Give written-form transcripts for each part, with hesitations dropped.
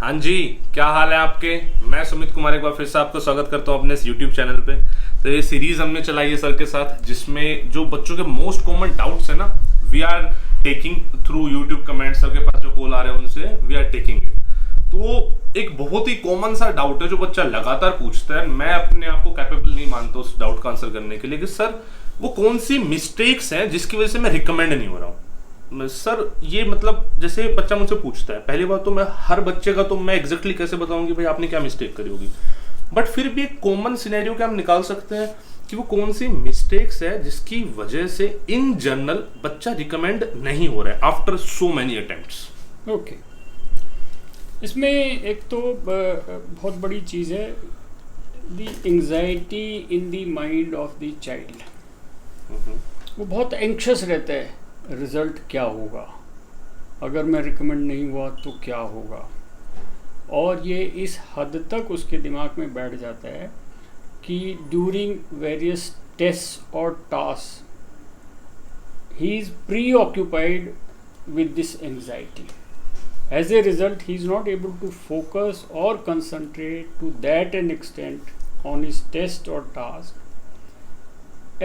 हाँ जी, क्या हाल है आपके। मैं सुमित कुमार एक बार फिर से आपको स्वागत करता हूँ अपने इस YouTube चैनल पे। तो ये सीरीज हमने चलाई है सर के साथ, जिसमें जो बच्चों के मोस्ट कॉमन डाउट्स है ना, we are taking through YouTube comment. Sir के पास जो कॉल आ रहे हैं उनसे वी आर टेकिंग इट। तो एक बहुत ही कॉमन सा डाउट है जो बच्चा लगातार पूछता है। मैं अपने आप को कैपेबल नहीं मानता उस डाउट का आंसर करने के लिए कि सर वो कौन सी मिस्टेक्स हैं जिसकी वजह से मैं रिकमेंड नहीं हो रहा हूँ। सर ये मतलब जैसे बच्चा मुझसे पूछता है, पहली बात तो मैं हर बच्चे का तो मैं एग्जैक्टली कैसे बताऊंगी भाई आपने क्या मिस्टेक करी होगी, बट फिर भी एक कॉमन सिनेरियो क्या हम निकाल सकते हैं कि वो कौन सी मिस्टेक्स है जिसकी वजह से इन जनरल बच्चा रिकमेंड नहीं हो रहा है after so many attempts. Okay, इसमें एक तो बहुत बड़ी चीज़ है the anxiety in the mind of the child. वो बहुत एंक्शस रहता है, रिज़ल्ट क्या होगा, अगर मैं रिकमेंड नहीं हुआ तो क्या होगा। और ये इस हद तक उसके दिमाग में बैठ जाता है कि ड्यूरिंग वेरियस टेस्ट और task he is pre occupied with this anxiety. As a result, he is not able to focus or concentrate to that an extent on his test or task.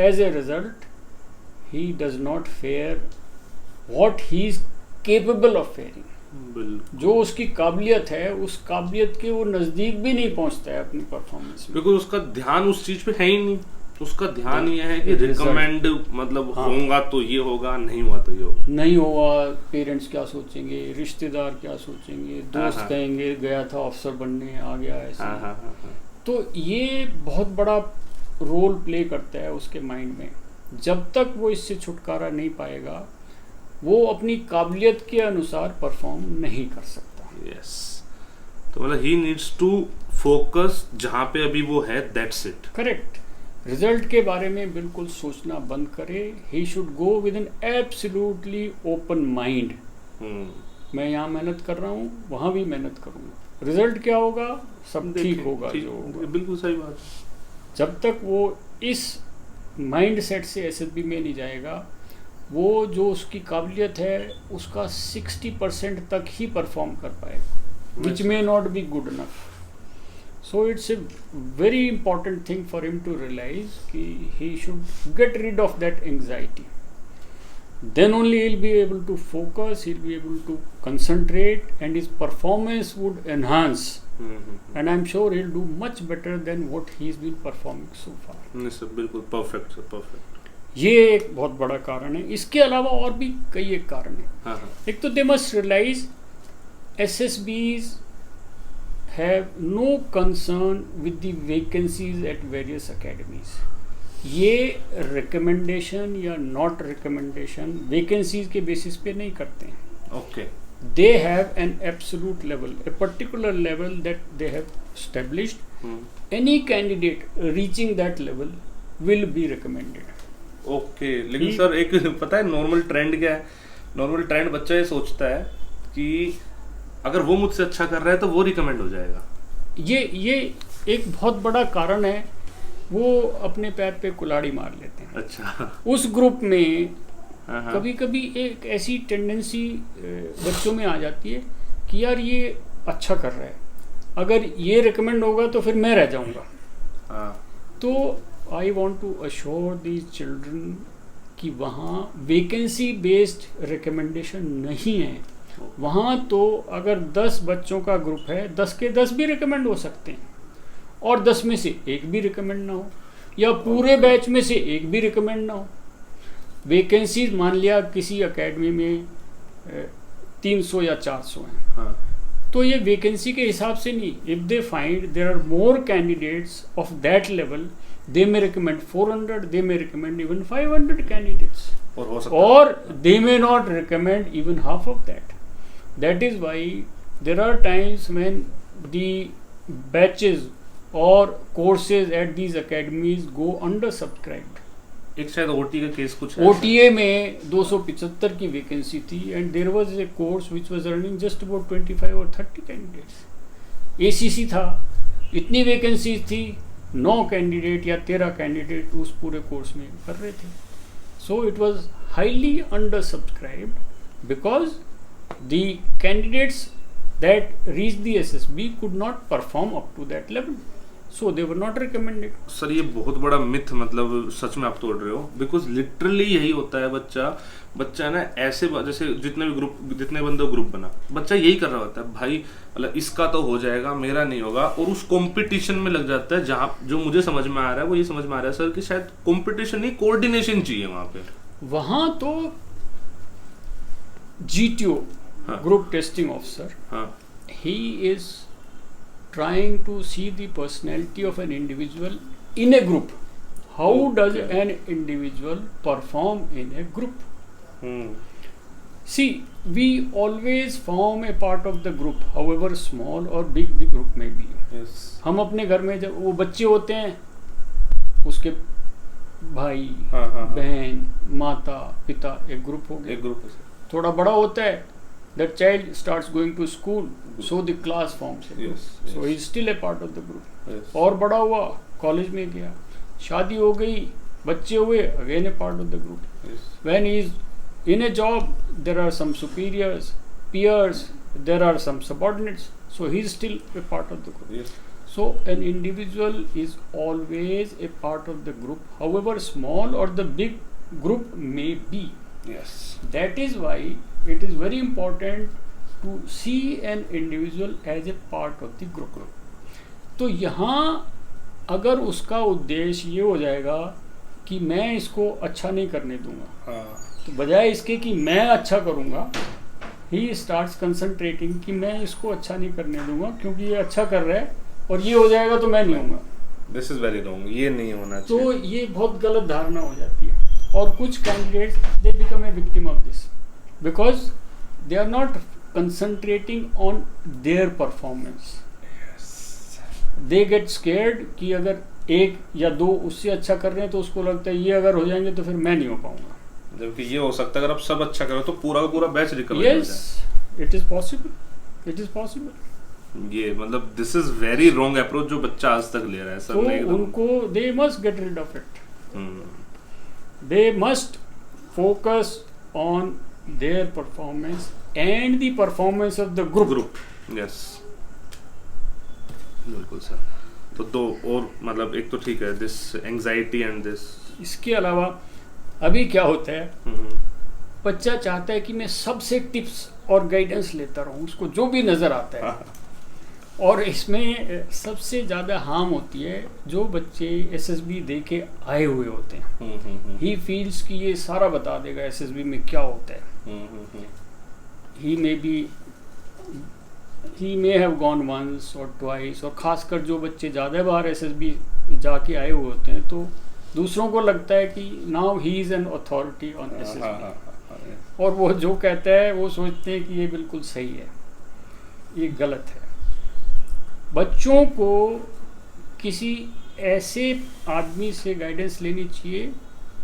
As a result, he does not fare what he is capable of faring. जो उसकी काबिलियत है उस काबिलियत के वो नज़दीक भी नहीं पहुंचता है अपनी परफॉर्मेंस में, बिकॉज उसका ध्यान उस चीज पे है ही नहीं। उसका ध्यान ये है कि रिकमेंड मतलब होगा तो ये होगा, नहीं हुआ तो ये होगा। नहीं हुआ, पेरेंट्स क्या सोचेंगे, रिश्तेदार क्या सोचेंगे, दोस्त कहेंगे गया था अफसर बनने आ गया ऐसे। तो ये बहुत बड़ा रोल प्ले करता है उसके माइंड में। जब तक वो इससे छुटकारा नहीं पाएगा वो अपनी काबिलियत के अनुसार परफॉर्म नहीं कर सकता। यस, तो मतलब ही नीड्स टू फोकस जहाँ पे अभी वो है, दैट्स इट। करेक्ट। रिजल्ट के बारे में बिल्कुल सोचना बंद करे। He should go with an absolutely open mind. मैं यहाँ मेहनत कर रहा हूँ, वहाँ भी मेहनत करूँगा, रिजल्ट क्या होगा सब ठीक होगा जो होगा। बिल्कुल सही बात। जब तक वो इस माइंड सेट से एसएसबी में नहीं जाएगा, वो जो उसकी काबिलियत है उसका 60% तक ही परफॉर्म कर पाएगा, which may not be good enough. So it's a very important thing for him to realize कि he should get rid of that anxiety. Then only he'll be able to focus, he'll be able to concentrate, and his performance would enhance. And I'm sure he'll do much better than what he's been performing so far. नहीं sir, बिल्कुल perfect sir, perfect. ये एक बहुत बड़ा कारण है। इसके अलावा और भी कई एक कारण है। एक तो they must realize SSBs have no concern with the vacancies at various academies. ये रिकमेंडेशन या नॉट रिकमेंडेशन वैकेंसीज के बेसिस पे नहीं करते हैं। Okay, they have an absolute level, a particular level that they have established. Any candidate reaching that level will be recommended. Okay, लेकिन sir एक पता है नॉर्मल ट्रेंड क्या है? नॉर्मल ट्रेंड बच्चा ये सोचता है कि अगर वो मुझसे अच्छा कर रहा है तो वो रिकमेंड हो जाएगा। ये एक बहुत बड़ा कारण है। वो अपने पैर पे कुल्हाड़ी मार लेते हैं। अच्छा। उस ग्रुप में कभी कभी एक ऐसी टेंडेंसी बच्चों में आ जाती है कि यार ये अच्छा कर रहा है, अगर ये रिकमेंड होगा तो फिर मैं रह जाऊंगा। तो I want to assure these children कि वहाँ वैकेंसी बेस्ड रिकमेंडेशन नहीं है। वहाँ तो अगर 10 बच्चों का ग्रुप है, 10 के 10 भी रिकमेंड हो सकते हैं, और 10 में से एक भी रिकमेंड ना हो, या पूरे बैच में से एक भी रिकमेंड ना हो। वैकेंसीज मान लिया किसी एकेडमी में 300 या 400 हैं, तो ये वैकेंसी के हिसाब से नहीं। If they find there are more candidates of that level, they may recommend 400, they may recommend even 500 candidates, or they may not recommend even half of that. That is why there are times when the batches or courses at these academies go undersubscribed. एक शायद OT का case कुछ है। OTA में 275 की vacancy थी, and there was a course which was running just about 25 or 30 candidates. ACC था, इतनी वैकेंसी थी, 9 कैंडिडेट या 13 कैंडिडेट उस पूरे कोर्स में कर रहे थे। So it was highly undersubscribed because the candidates that reached the SSB could not perform up to that level, so they were not recommended. Sir ये बहुत बड़ा मिथ मतलब सच में आप तोड़ रहे हो, बिकॉज लिटरली यही होता है। बच्चा ना ऐसे जैसे जितने बंदे ग्रुप बना, बच्चा यही कर रहा होता है, भाई मतलब इसका तो हो जाएगा मेरा नहीं होगा, और उस कंपटीशन में लग जाता है। जहाँ जो मुझे समझ में आ रहा है वो ये समझ में आ रहा है सर कि शायद कंपटीशन नहीं, कोऑर्डिनेशन चाहिए वहाँ पे। वहाँ तो GTO, group testing officer, he is trying to see the personality of an individual in a group. How does an individual perform in a group? See, we always form a part of the group, however small or big the group may be. Yes. हम अपने घर में जब वो बच्चे होते हैं, उसके भाई, बहन, माता, पिता, एक ग्रुप हो गया। थोड़ा बड़ा होता है, that child starts going to school, so the class forms a group. So he is still a part of the group. और बड़ा हुआ, कॉलेज में गया, शादी हो गई, बच्चे हुए, again a part of the group. When he is in a job, there are some superiors, peers, there are some subordinates, so he is still a part of the group. So an individual is always a part of the group, however small or the big group may be. Yes. That is why it is very important to see an individual as a part of the group. तो यहाँ अगर उसका उद्देश्य ये हो जाएगा कि मैं इसको अच्छा नहीं करने दूंगा, तो बजाय इसके कि मैं अच्छा करूंगा, he starts concentrating कि मैं इसको अच्छा नहीं करने दूंगा क्योंकि ये अच्छा कर रहा है और ये हो जाएगा तो मैं नहीं होऊंगा। This is very wrong. ये नहीं होना चाहिए। तो ये बहुत गलत धारणा हो जाती है, और कुछ candidates they become a victim of this because they are not concentrating on their performance. They get scared कि अगर एक या दो उससे अच्छा कर रहे हैं तो उसको लगता है ये अगर हो जाएंगे तो फिर मैं नहीं हो पाऊंगा, जबकि ये हो सकता है अगर आप सब अच्छा करो तो पूरा का पूरा बैच रिकवर हो जाए। Yes, it is possible. It is possible. ये मतलब this is very wrong approach जो बच्चा आज तक ले रहा है सर। तो उनको they must get rid of it. They must focus on their performance and the performance of the group. Yes. बिल्कुल सर। तो दो और मतलब एक तो ठीक है दिस एंजाइटी एंड दिस। इसके अलावा अभी क्या होता है, बच्चा चाहता है कि मैं सबसे टिप्स और गाइडेंस लेता रहूं, उसको जो भी नज़र आता है। और इसमें सबसे ज़्यादा हार्म होती है जो बच्चे SSB दे के आए हुए होते हैं। ही फील्स कि ये सारा बता देगा SSB में क्या होता है। he may have gone once or twice, और ख़ासकर जो बच्चे ज़्यादा बार SSB जाके आए हुए होते हैं तो दूसरों को लगता है कि now he is an authority on SSB, और वो जो कहता है वो सोचते हैं कि ये बिल्कुल सही है। ये गलत है। बच्चों को किसी ऐसे आदमी से गाइडेंस लेनी चाहिए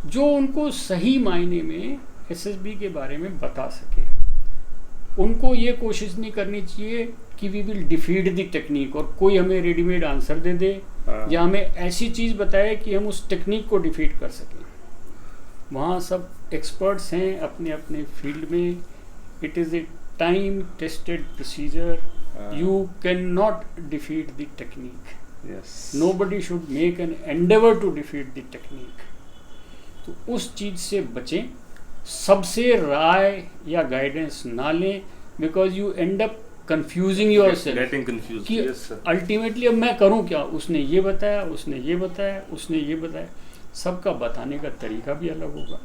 जो उनको सही मायने में SSB के बारे में बता सके। उनको ये कोशिश नहीं करनी चाहिए कि we will defeat the technique, और कोई हमें रेडीमेड आंसर दे दे या हमें ऐसी चीज़ बताए कि हम उस टेक्निक को डिफीट कर सकें। वहाँ सब एक्सपर्ट्स हैं अपने अपने फील्ड में। It is A time tested procedure. You cannot defeat the technique. Yes. Nobody should make an endeavor to defeat the technique. तो उस चीज़ से बचें, सबसे राय या गाइडेंस ना लें, because you end up confusing yourself. Getting confused. कि yes, sir. ultimately अब मैं करूँ क्या? उसने ये बताया, उसने ये बताया, उसने ये बताया। सबका बताने का तरीका भी अलग होगा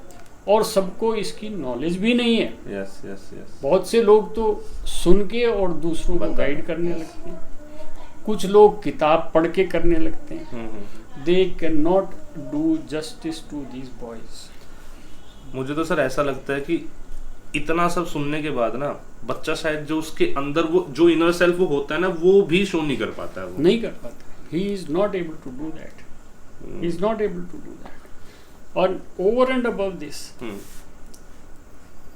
और सबको इसकी नॉलेज भी नहीं है। yes, yes, yes. बहुत से लोग तो सुन के और दूसरों को गाइड करने लगते हैं, कुछ लोग किताब पढ़ के करने लगते हैं। They can not do justice to these boys. मुझे तो सर ऐसा लगता है कि इतना सब सुनने के बाद ना बच्चा शायद जो उसके अंदर वो जो इनर सेल्फ वो होता है ना वो भी शो नहीं कर पाता है। वो नहीं कर पाता। He is not able to do that. He is not able to do that. और ओवर एंड अबव दिस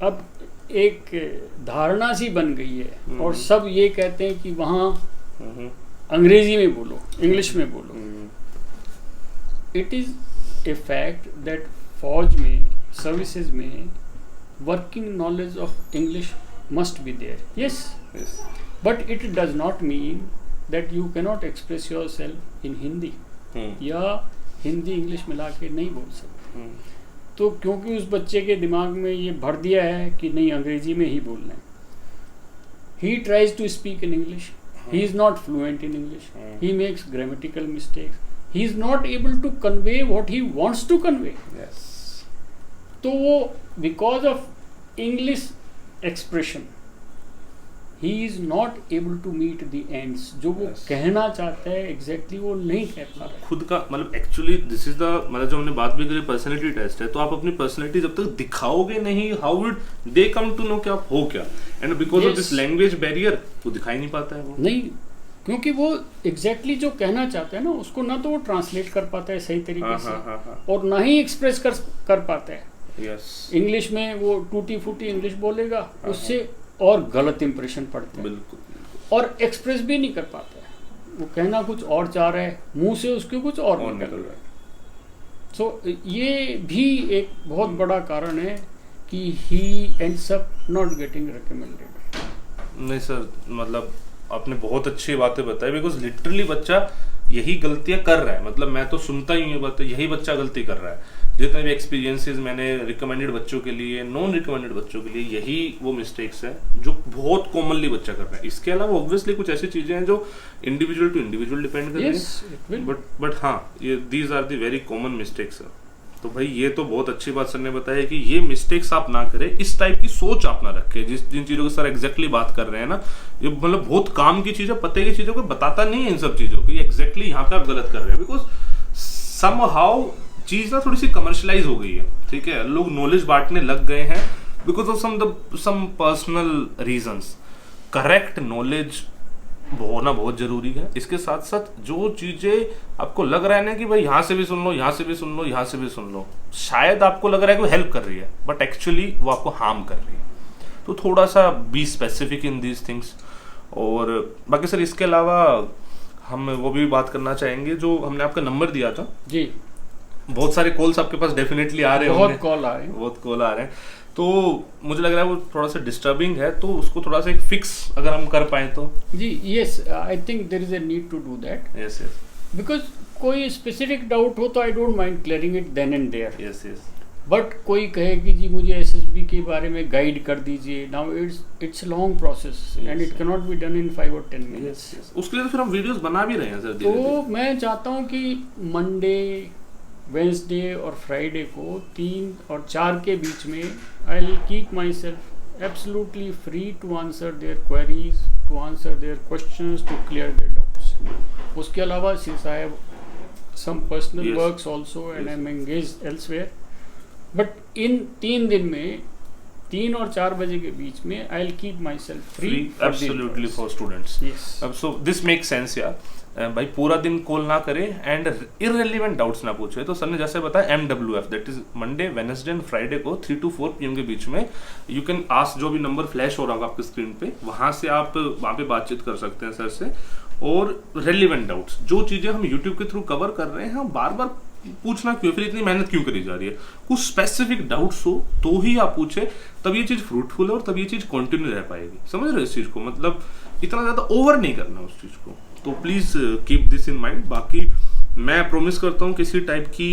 अब एक धारणा सी बन गई है और सब ये कहते हैं कि वहाँ अंग्रेजी में बोलो, इंग्लिश में बोलो। It is a fact that फौज में, सर्विसेज में working knowledge of English must be there. Yes, but it does not mean that you cannot express yourself in Hindi, या हिंदी इंग्लिश मिला के नहीं बोल सकते। तो क्योंकि उस बच्चे के दिमाग में ये भर दिया है कि नहीं अंग्रेजी में ही बोलना है, he tries to speak in English, he is not fluent in English, he makes grammatical mistakes, he is not able to convey what he wants to convey. Yes. तो वो because of English expression he is not able to meet the ends, जो वो कहना चाहता है exactly वो नहीं कह पा रहा खुद का। मतलब एक्चुअली दिस इज द, मतलब जो हमने बात भी करी पर्सनैलिटी टेस्ट है, तो आप अपनी पर्सनैलिटी जब तक दिखाओगे नहीं, how would they come to know कि आप हो क्या, and because of this language barrier वो दिखाई नहीं पाता है वो नहीं, क्योंकि वो एग्जैक्टली जो कहना चाहता है ना उसको ना तो वो ट्रांसलेट कर पाता है सही तरीके से, और ना ही एक्सप्रेस कर पाता है। इंग्लिश में वो टूटी फूटी इंग्लिश बोलेगा, उससे और गलत इंप्रेशन पड़ते हैं, बिल्कुल, और एक्सप्रेस भी नहीं कर पाता है, वो कहना कुछ और चाह रहा है, मुंह से उसके कुछ और निकल रहा है। सो ये भी एक बहुत बड़ा कारण है कि he ends up not getting recommended. नहीं सर, मतलब आपने बहुत अच्छी बातें बताई, बिकॉज लिटरली बच्चा यही गलतियां कर रहा है। मतलब मैं तो सुनता ही हूँ बात, यही बच्चा गलती कर रहा है। जितने भी एक्सपीरियंसेस मैंने रिकमेंडेड बच्चों के लिए, नॉन रिकमेंडेड बच्चों के लिए, यही वो मिस्टेक्स हैं जो बहुत कॉमनली बच्चा कर रहा है। इसके अलावा ऑब्वियसली कुछ ऐसी चीजें हैं जो इंडिविजुअल टू इंडिविजुअल डिपेंड कर रही है, बट हाँ, ये these are the very common mistakes. तो भाई ये तो बहुत अच्छी बात सर ने बताया कि ये मिस्टेक्स आप ना करें, इस टाइप की सोच आप ना रखें। जिन चीजों की सर एग्जैक्टली बात कर रहे हैं ना, ये मतलब बहुत काम की चीजें, पते की चीजों को बताता नहीं है इन सब चीजों को, एग्जैक्टली यहाँ पे आप गलत कर रहे हैं। बिकॉज समहाउ चीज ना थोड़ी सी कमर्शलाइज हो गई है, ठीक है, लोग नॉलेज बांटने लग गए हैं because of some personal reasons. Correct knowledge होना बहुत जरूरी है। इसके साथ साथ जो चीजें आपको लग रहा है ना कि भाई यहाँ से भी सुन लो, यहाँ से भी सुन लो, यहाँ से भी सुन लो, शायद आपको लग रहा है कि वो हेल्प कर रही है, बट एक्चुअली वो आपको हार्म कर रही है। तो थोड़ा सा be specific in these things. और बाकी सर इसके अलावा हम वो भी बात करना चाहेंगे, जो हमने आपका नंबर दिया था जी, बहुत सारे कॉल्स आपके पास डेफिनेटली आ रहे हैं, बहुत कॉल आ रहे हैं, तो मुझे लग रहा है वो थोड़ा सा डिस्टर्बिंग है, तो उसको थोड़ा सा एक फिक्स अगर हम कर पाए तो। जी yes, I think there is a need to do that. Yes yes, because कोई स्पेसिफिक डाउट हो तो I don't mind clearing it then and there. Yes yes, but कोई कहे कि जी मुझे एसएसबी के बारे में गाइड कर दीजिए, now it's long process and it can not be done in 5 और 10 मिनट्स। उसके लिए तो फिर हम वीडियोस बना भी रहे हैं सर। तो मैं चाहता हूँ कि मंडे, वेंसडे और फ्राइडे को 3 और 4 के बीच में I will keep myself absolutely free to answer their queries, to answer their questions, to clear their doubts. उसके अलावा since I have some personal works also and I am engaged elsewhere, but in 3 दिन में 3 और 4 बजे के बीच में I will keep my self free absolutely for students. अब सो दिस मेक सेंस यार, भाई पूरा दिन कॉल ना करें एंड इररिलेवेंट डाउट्स ना पूछे। तो सर ने जैसे बताया MWF, that is Monday, Wednesday and Friday को 3 to 4 PM के बीच में यू कैन आस्क, जो भी नंबर फ्लैश हो रहा होगा आपके स्क्रीन पे, वहां से आप वहां पे बातचीत कर सकते हैं सर से। और रेलिवेंट डाउट्स, जो चीजें हम यूट्यूब के थ्रू कवर कर रहे हैं, हम बार बार पूछना क्यों, फिर इतनी मेहनत क्यों करी जा रही है? कुछ स्पेसिफिक डाउट्स हो तो ही आप पूछे, तब ये चीज फ्रूटफुल है और तब ये चीज कंटिन्यू रह पाएगी। समझ रहे हो इस चीज को? मतलब इतना ज्यादा ओवर नहीं करना उस चीज को। तो please keep this in mind. बाकी मैं प्रॉमिस करता हूँ किसी टाइप की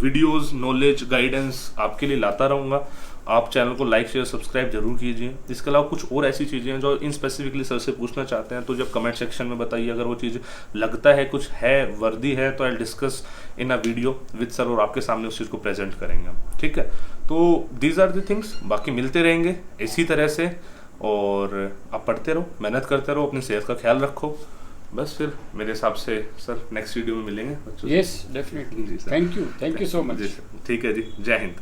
वीडियोस, नॉलेज, गाइडेंस आपके लिए लाता रहूंगा। आप चैनल को लाइक, शेयर, सब्सक्राइब जरूर कीजिए। इसके अलावा कुछ और ऐसी चीज़ें हैं जो इन स्पेसिफिकली सर से पूछना चाहते हैं, तो जब कमेंट सेक्शन में बताइए। अगर वो चीज़ लगता है कुछ है, वर्दी है, तो I discuss in a video with sir और आपके सामने उस चीज़ को प्रेजेंट करेंगे हम, ठीक है? तो दीज आर द थिंग्स। बाकी मिलते रहेंगे इसी तरह से, और आप पढ़ते रहो, मेहनत करते रहो, अपनी सेहत का ख्याल रखो। बस फिर मेरे हिसाब से सर नेक्स्ट वीडियो में मिलेंगे बच्चों। Yes definitely, thank you so much. ठीक है जी, जय हिंद।